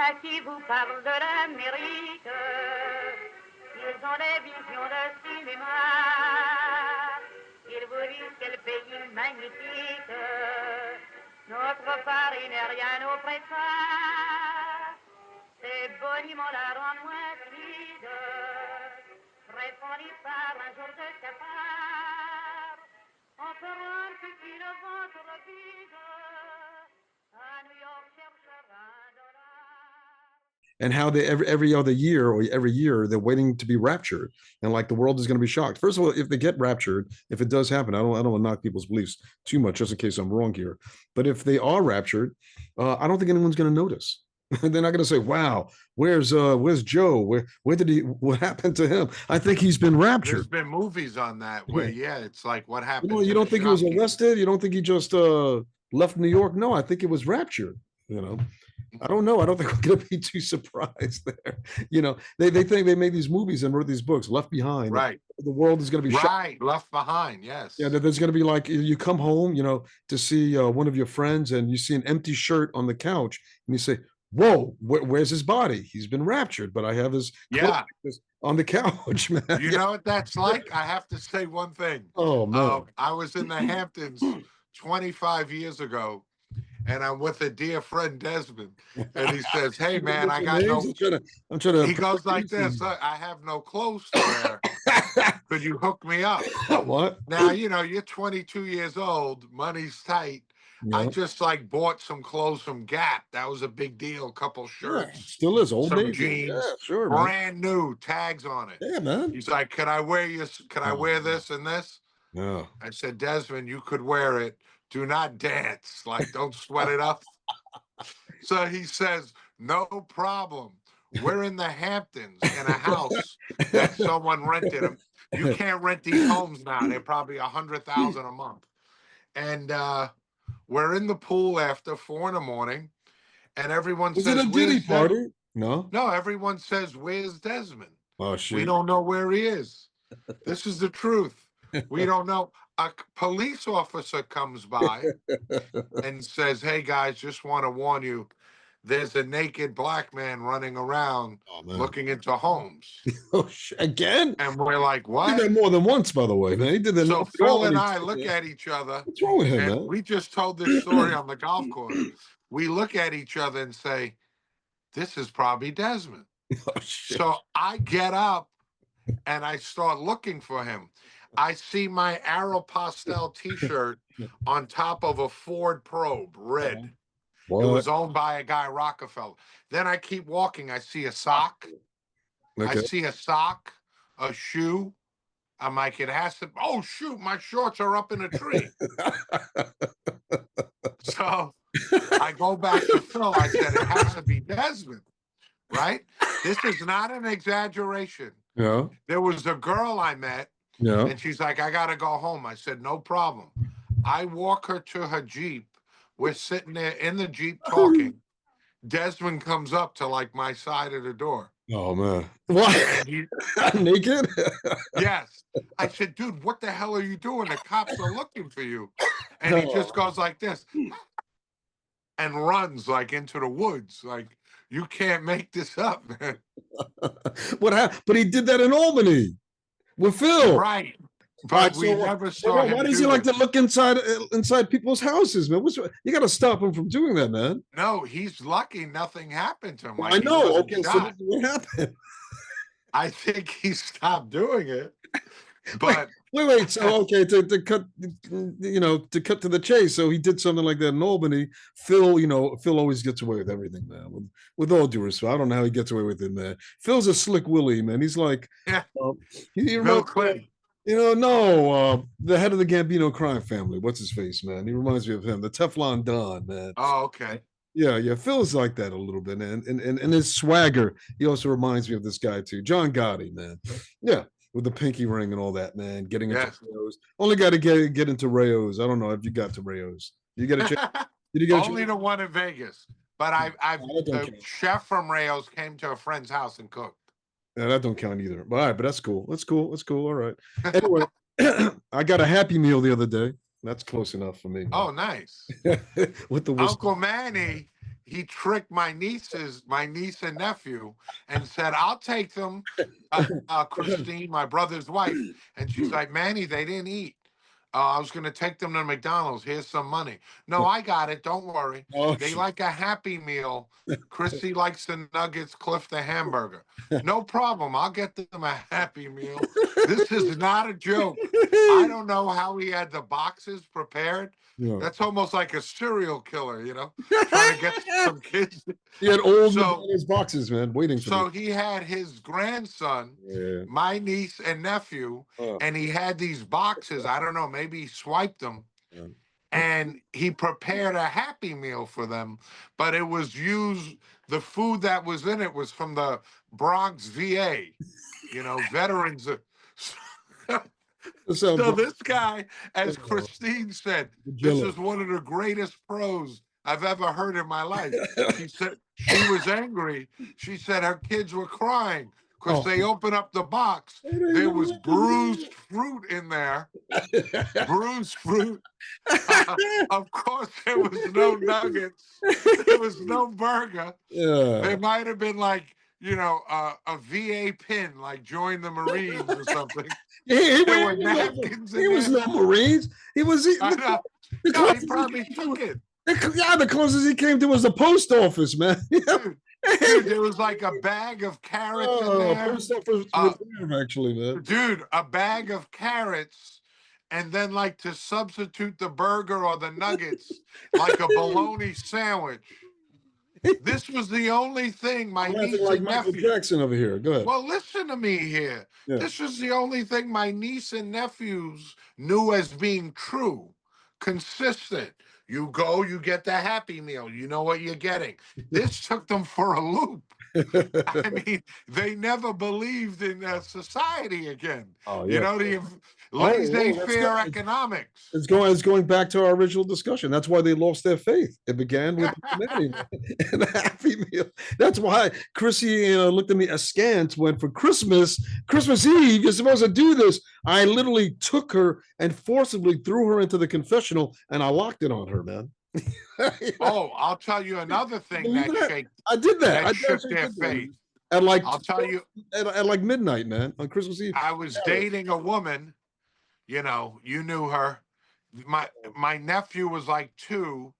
moi qui vous parle de l'Amérique, ils ont des visions de cinéma. Ils vous disent quel pays magnifique, notre Paris n'est rien auprès de ça. Ces boniments la rendent moins timide, répondit par un jour de cafard. On fera un petit le ventre vide, à New York cherchera $1. And how they every other year or every year they're waiting to be raptured, and like the world is going to be shocked. First of all, if they get raptured, if it does happen, I don't want to knock people's beliefs too much, just in case I'm wrong here. But if they are raptured, I don't think anyone's going to notice. They're not going to say, "Wow, where's Joe? Where did he? What happened to him?" I think he's been raptured. There's been movies on that where it's like what happened. You don't think he was arrested? You don't think he just left New York? No, I think it was raptured. I don't know. I don't think we're going to be too surprised there. They think they made these movies and wrote these books, Left Behind. Right. The world is going to be right. Left Behind. Yes. Yeah. There's going to be like you come home, to see one of your friends, and you see an empty shirt on the couch, and you say, "Whoa, where's his body? He's been raptured, but I have his on the couch, man." You know what that's like? I have to say one thing. Oh man, I was in the Hamptons 25 years ago. And I'm with a dear friend, Desmond. And he says, "Hey, man, I got no..." I'm trying to he goes like this, "I have no clothes to wear. Could you hook me up?" What? Now, you're 22 years old. Money's tight. Yeah. I just bought some clothes from Gap. That was a big deal. A couple shirts. Yeah, still is. Old some jeans. Yeah, sure, brand new, tags on it. Yeah, man. He's like, "Can I wear I wear this and this?" Yeah. I said, "Desmond, you could wear it. Do not dance. Don't sweat it up." So he says, "No problem. We're in the Hamptons in a house that someone rented them. You can't rent these homes now. They're probably $100,000 a month." And we're in the pool after 4 a.m, and everyone says, "Is it a Diddy party?" No, everyone says, "Where's Desmond?" Oh shit. We don't know where he is. This is the truth. We don't know. A police officer comes by and says, "Hey guys, just want to warn you, there's a naked black man running around looking into homes." Oh, again? And we're like, "What?" He did that more than once, by the way, man. He did that. So Phil and I look at each other. What's wrong with him, and man? We just told this story on the golf course. We look at each other and say, "This is probably Desmond." Oh, shit. So I get up and I start looking for him. I see my Aeropostale T-shirt on top of a Ford Probe, red. What? It was owned by a guy, Rockefeller. Then I keep walking. I see a sock. Okay. I see a sock, a shoe. I'm like, it has to. Oh, shoot, my shorts are up in a tree. So I go back to Phil. I said, it has to be Desmond, right? This is not an exaggeration. Yeah. There was a girl I met. Yeah. And she's like, "I got to go home." I said, "No problem." I walk her to her Jeep. We're sitting there in the Jeep talking. Desmond comes up to my side of the door. Oh, man. What? Naked? Yes. I said, "Dude, what the hell are you doing? The cops are looking for you." And he just goes like this and runs into the woods. You can't make this up, man. What happened? But he did that in Albany. With Phil, right? But we never saw him. Why does he like to look inside people's houses, man? You got to stop him from doing that, man. No, he's lucky nothing happened to him. I know. Okay, so this is what happened. I think he stopped doing it. But wait. So okay, to cut to the chase. So he did something like that in Albany. Phil always gets away with everything, man. With all due respect, I don't know how he gets away with it, man. Phil's a slick Willie, man. He's like, Bill Clinton. The head of the Gambino crime family. What's his face, man? He reminds me of him, the Teflon Don, man. Oh, okay. Yeah. Phil's like that a little bit, man. And his swagger. He also reminds me of this guy too, John Gotti, man. Yeah. With the pinky ring and all that, man. Getting into Rayo's. Only got to get into Rayo's. I don't know if you got to Rayo's. You get a chance? Did you get only the one in Vegas? But the chef from Rayo's came to a friend's house and cooked. Yeah, that don't count either. But all right, but that's cool. That's cool. All right. Anyway, I got a Happy Meal the other day. That's close enough for me. Oh, nice. With the Uncle Manny, he tricked my niece and nephew, and said, "I'll take them." Christine, my brother's wife, and she's like, "Manny, they didn't eat. I was going to take them to McDonald's. Here's some money." "No, I got it. Don't worry. Oh, They like a Happy Meal. Chrissy likes the nuggets, Cliff the hamburger. No problem. I'll get them a Happy Meal." This is not a joke. I don't know how he had the boxes prepared. yeah. That's almost like a serial killer, trying to get some kids. He had old So, McDonald's boxes, man, waiting for me. so he had his grandson, Yeah. my niece and nephew, Oh, and he had these boxes. I don't know, maybe he swiped them, yeah. and he prepared a Happy Meal for them, but it was the food that was in it was from the Bronx VA, veterans. So this guy, as Christine said, this is one of the greatest pros I've ever heard in my life. She said she was angry. She said her kids were crying because they opened up the box. There was bruised fruit in there. Bruised fruit. Of course, there was no nuggets. There was no burger. Yeah. There might have been like, a VA pin, like join the Marines or something. There were napkins in there. He was no Marines. He was. I know. No, he probably took it. Yeah, the closest he came to was the post office, man. Dude, there was like a bag of carrots in there. Post office was there, actually, man. Dude, a bag of carrots, and then like to substitute the burger or the nuggets, like a bologna sandwich. This was the only thing my niece like and Michael nephew. Jackson over here. Go ahead. Well, listen to me here. Yeah. This was the only thing my niece and nephews knew as being true, consistent. You go, you get the Happy Meal. You know what you're getting. This took them for a loop. I mean, they never believed in society again. Oh, yeah. The laissez-faire economics. It's going back to our original discussion. That's why they lost their faith. It began with humanity and the Happy Meal. That's why Chrissy looked at me askance when for Christmas Eve, you're supposed to do this. I literally took her and forcibly threw her into the confessional, and I locked it on her, man. Oh, I'll tell you another thing that shakes. I did that. That shook their faith. At like I'll tell you at like midnight, man, on Christmas Eve. I was dating a woman, you knew her. My nephew was like 2,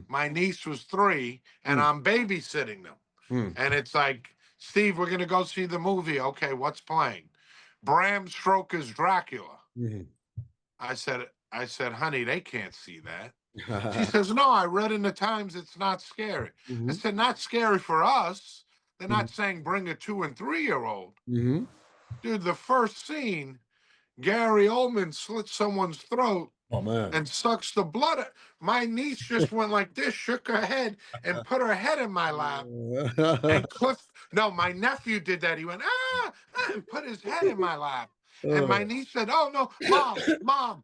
my niece was 3, and I'm babysitting them. And it's like, "Steve, we're gonna go see the movie." "Okay, what's playing?" "Bram Stoker's Dracula." I said, "Honey, they can't see that." She says, "No, I read in the Times it's not scary." I said, "Not scary for us. They're not saying bring a 2 and 3-year-old." Dude, the first scene, Gary Oldman slits someone's throat and sucks the blood. My niece just went like this, shook her head, and put her head in my lap. And my nephew did that. He went, and put his head in my lap. And my niece said, "Oh, no, mom.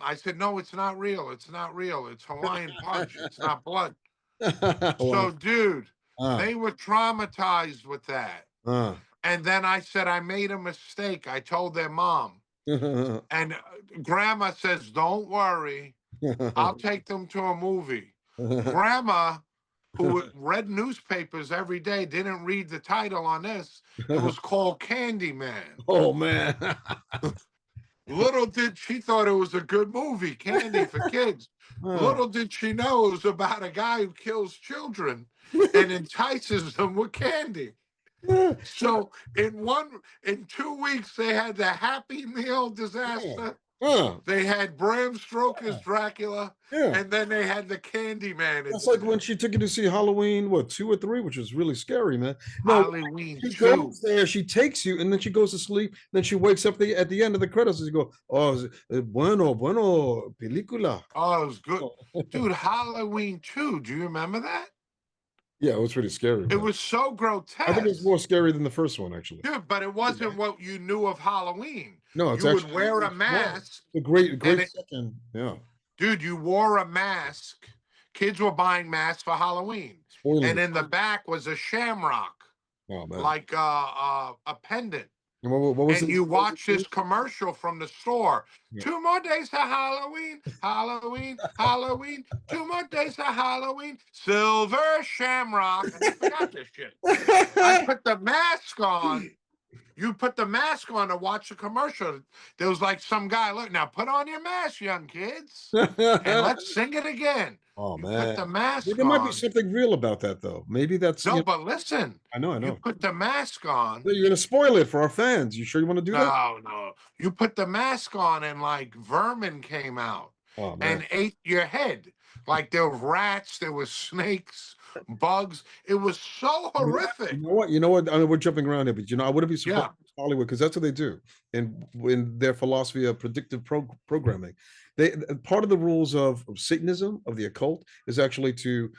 I said, "No, it's not real. It's not real. It's Hawaiian punch. It's not blood." So, dude, they were traumatized with that. And then I said, I made a mistake. I told their mom. And Grandma says, "Don't worry. I'll take them to a movie." Grandma, who read newspapers every day, didn't read the title on this. It was called Candyman. Oh, man. Little did she thought it was a good movie, Candy for kids. Little did she know it was about a guy who kills children and entices them with candy. So in 2 weeks, they had the Happy Meal disaster. They had Bram Stoker's Dracula, and then they had the Candyman. That's like when she took you to see Halloween, 2 or 3, which was really scary, man. No, Halloween she 2. goes there, she takes you, and then she goes to sleep. Then she wakes up at the end of the credits and she go, "Oh, bueno, película." Oh, it was good. Dude, Halloween 2, do you remember that? Yeah, it was pretty scary. It was so grotesque. I think it was more scary than the first one, actually. Dude, but it wasn't what you knew of Halloween. No, it's you actually, would wear a mask. A great second. Yeah. Dude, you wore a mask. Kids were buying masks for Halloween. And in the back was a shamrock. Oh, man. Like a pendant. And what was And it? you watch this commercial from the store. Yeah. 2 more days to Halloween, Halloween, Halloween. 2 more days to Halloween. Silver Shamrock. And I forgot this shit. I put the mask on. You put the mask on to watch the commercial. There was like some guy, look, now put on your mask, young kids, and let's sing it again. Oh You put the man, mask there might be on. something real about that though. Maybe that's No, but listen, I know, I you know. put the mask on. You're gonna spoil it for our fans. You sure you want to do that? No, no. You put the mask on and like vermin came out Oh man. and ate your head. Like there were rats, there were snakes, bugs. It was so You horrific. know what? You know what? I mean, we're jumping around here, but I wouldn't be surprised Yeah. if Hollywood, because that's what they do in their philosophy of predictive programming. They part of the rules of Satanism, of the occult, is actually to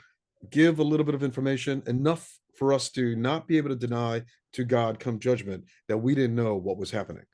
give a little bit of information, enough for us to not be able to deny to God come judgment that we didn't know what was happening.